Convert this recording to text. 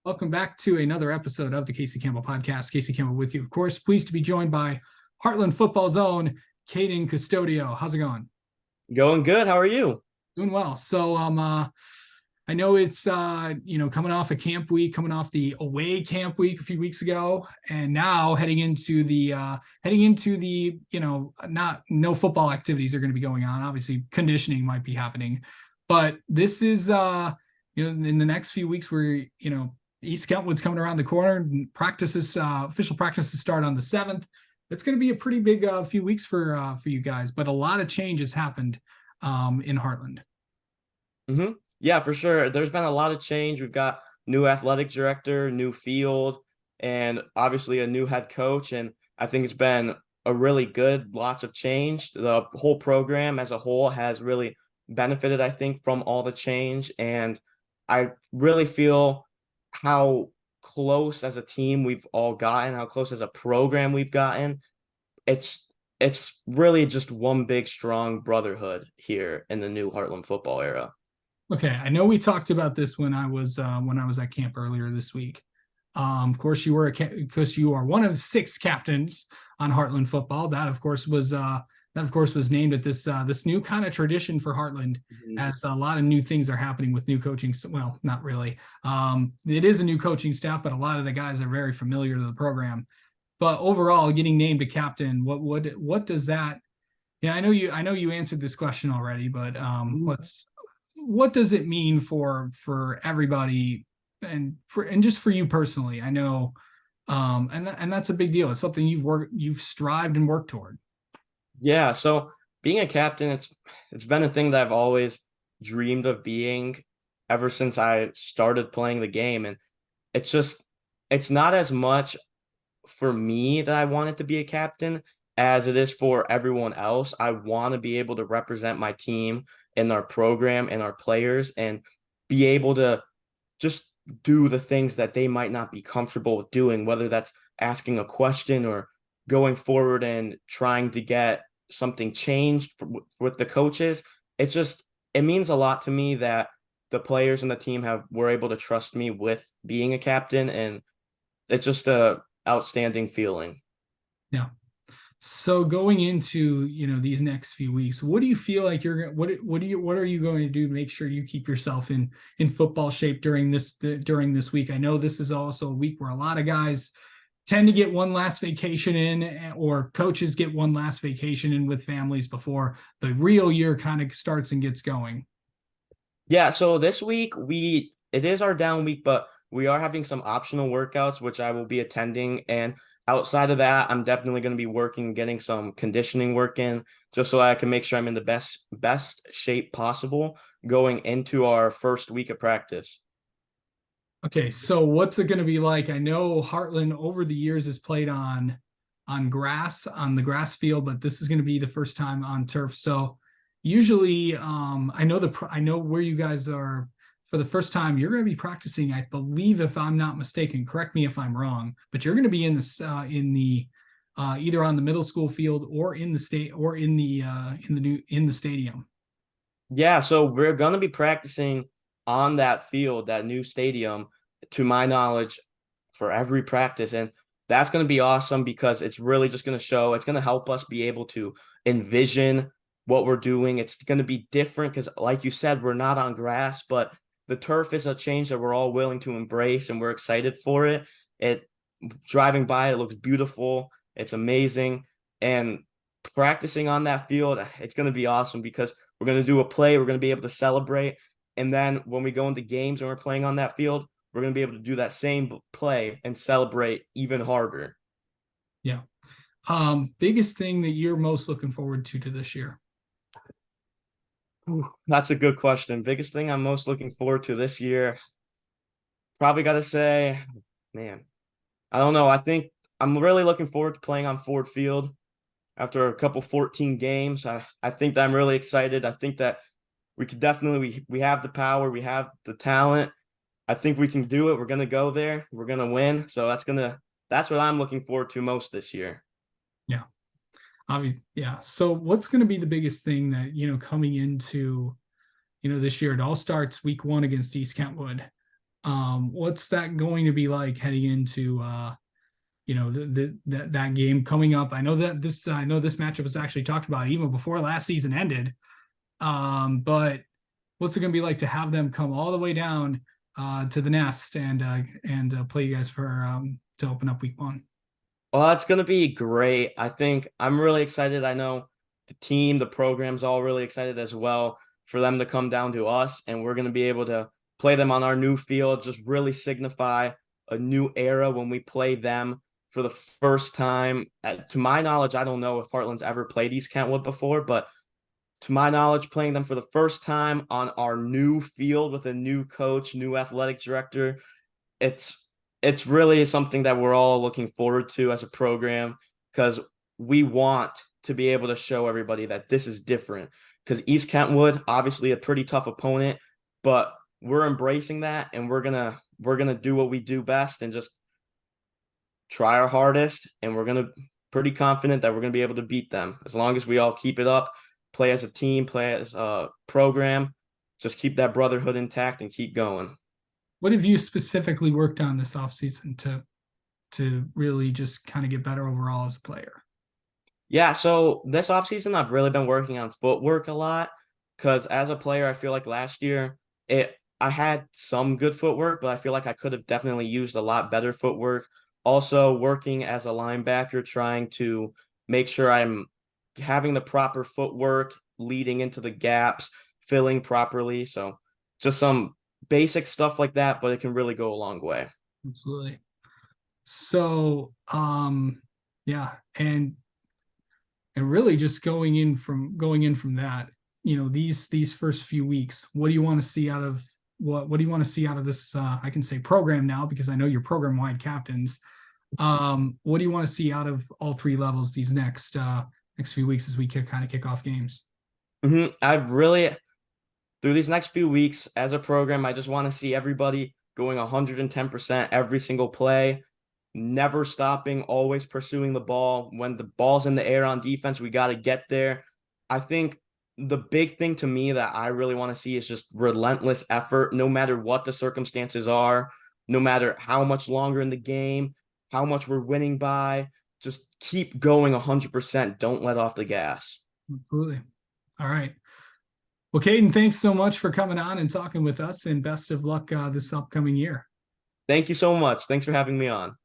Welcome back to another episode of the Casey Campbell Podcast. Casey Campbell with you, of course. Pleased to be joined by Hartland Football's own Kaden Custodio. How's it going? Going good. How are you? Doing well. I know it's coming off a camp week, coming off the away camp week a few weeks ago, and now heading into the not no football activities are going to be going on. Obviously, conditioning might be happening, but this is in the next few weeks where East Kentwood's coming around the corner, and official practices start on the 7th. It's going to be a pretty big few weeks for you guys, but a lot of change has happened in Hartland. Yeah, for sure. There's been a lot of change. We've got new athletic director, new field, and obviously a new head coach. And I think it's been a really good, lots of change. The whole program as a whole has really benefited, I think, from all the change. And I really feel how close as a team we've all gotten, how close as a program we've gotten. It's really just one big strong brotherhood here in the new Heartland football era. Okay, I know we talked about this when I was at camp earlier this week. Of course, because you are one of 6 captains on Heartland football. That of course was named at this new kind of tradition for Heartland, as a lot of new things are happening with new coaching. Well, not really. It is a new coaching staff, but a lot of the guys are very familiar to the program. But overall, getting named a captain, what does that? Yeah, I know you answered this question already, but what does it mean for everybody and just for you personally? I know, and that's a big deal. It's something you've strived and worked toward. Yeah, so being a captain, it's been a thing that I've always dreamed of being ever since I started playing the game. And it's not as much for me that I wanted to be a captain as it is for everyone else. I want to be able to represent my team and our program and our players and be able to just do the things that they might not be comfortable with doing, whether that's asking a question or going forward and trying to get something changed with the coaches. It means a lot to me that the players and the team were able to trust me with being a captain, and it's just a outstanding feeling. Yeah. So going into these next few weeks, what do you feel like what are you going to do to make sure you keep yourself in football shape during this week? I know this is also a week where a lot of guys tend to get one last vacation in, or coaches get one last vacation in with families before the real year kind of starts and gets going. Yeah, so this week it is our down week, but we are having some optional workouts which I will be attending. And outside of that, I'm definitely going to be working, getting some conditioning work in, just so I can make sure I'm in the best shape possible going into our first week of practice. Okay, so what's it going to be like? I know Hartland over the years has played on grass, on the grass field, but this is going to be the first time on turf. So usually, I know where you guys are for the first time. You're going to be practicing, I believe, if I'm not mistaken. Correct me if I'm wrong, but you're going to be in the either on the middle school field or in the state or in the stadium. Yeah, so we're going to be practicing on that field, that new stadium, to my knowledge, for every practice. And that's going to be awesome because it's really just going to show, it's going to help us be able to envision what we're doing. It's going to be different because, like you said, we're not on grass, but the turf is a change that we're all willing to embrace and we're excited for it. It Driving by, it looks beautiful. It's amazing. And practicing on that field, it's going to be awesome because we're going to do a play, we're going to be able to celebrate. And then when we go into games and we're playing on that field, we're going to be able to do that same play and celebrate even harder. Yeah. Biggest thing that you're most looking forward to this year? That's a good question. Biggest thing I'm most looking forward to this year, probably got to say, man, I don't know. I think I'm really looking forward to playing on Ford Field after a couple 14 games. I think that I'm really excited. I think that we could definitely, we have the power, we have the talent. I think we can do it. We're gonna go there. We're gonna win. So that's what I'm looking forward to most this year. Yeah. Yeah. So what's going to be the biggest thing that, coming into, this year? It all starts week 1 against East Kentwood. What's that going to be like heading into that game coming up? I know this matchup was actually talked about even before last season ended. But what's it going to be like to have them come all the way down to the nest and play you guys for to open up week 1? Well, it's going to be great. I think I'm really excited. I know the team, the program's all really excited as well for them to come down to us, and we're going to be able to play them on our new field, just really signify a new era when we play them for the first time. To my knowledge, I don't know if Heartland's ever played East Kentwood before, but to my knowledge, playing them for the first time on our new field with a new coach, new athletic director, it's it's really something that we're all looking forward to as a program because we want to be able to show everybody that this is different. Because East Kentwood, obviously a pretty tough opponent, but we're embracing that and we're gonna do what we do best and just try our hardest, and we're gonna pretty confident that we're gonna be able to beat them as long as we all keep it up, play as a team, play as a program, just keep that brotherhood intact and keep going. What have you specifically worked on this offseason to really just kind of get better overall as a player? Yeah, so this offseason I've really been working on footwork a lot because as a player, I feel like last year it I had some good footwork, but I feel like I could have definitely used a lot better footwork. Also, working as a linebacker, trying to make sure I'm having the proper footwork, leading into the gaps, filling properly. So just some basic stuff like that, but it can really go a long way. Absolutely. So, yeah, and really just going in from that, these first few weeks, what do you want to see out of what do you want to see out of this I can say program now because I know you're program wide captains. What do you want to see out of all 3 levels these next few weeks as we kind of kick off games? I've really through these next few weeks as a program, I just want to see everybody going 110% every single play, never stopping, always pursuing the ball. When the ball's in the air on defense, we got to get there. I think the big thing to me that I really want to see is just relentless effort, no matter what the circumstances are, no matter how much longer in the game, how much we're winning by. Just keep going 100%. Don't let off the gas. Absolutely. All right. Well, Kaden, thanks so much for coming on and talking with us, and best of luck this upcoming year. Thank you so much. Thanks for having me on.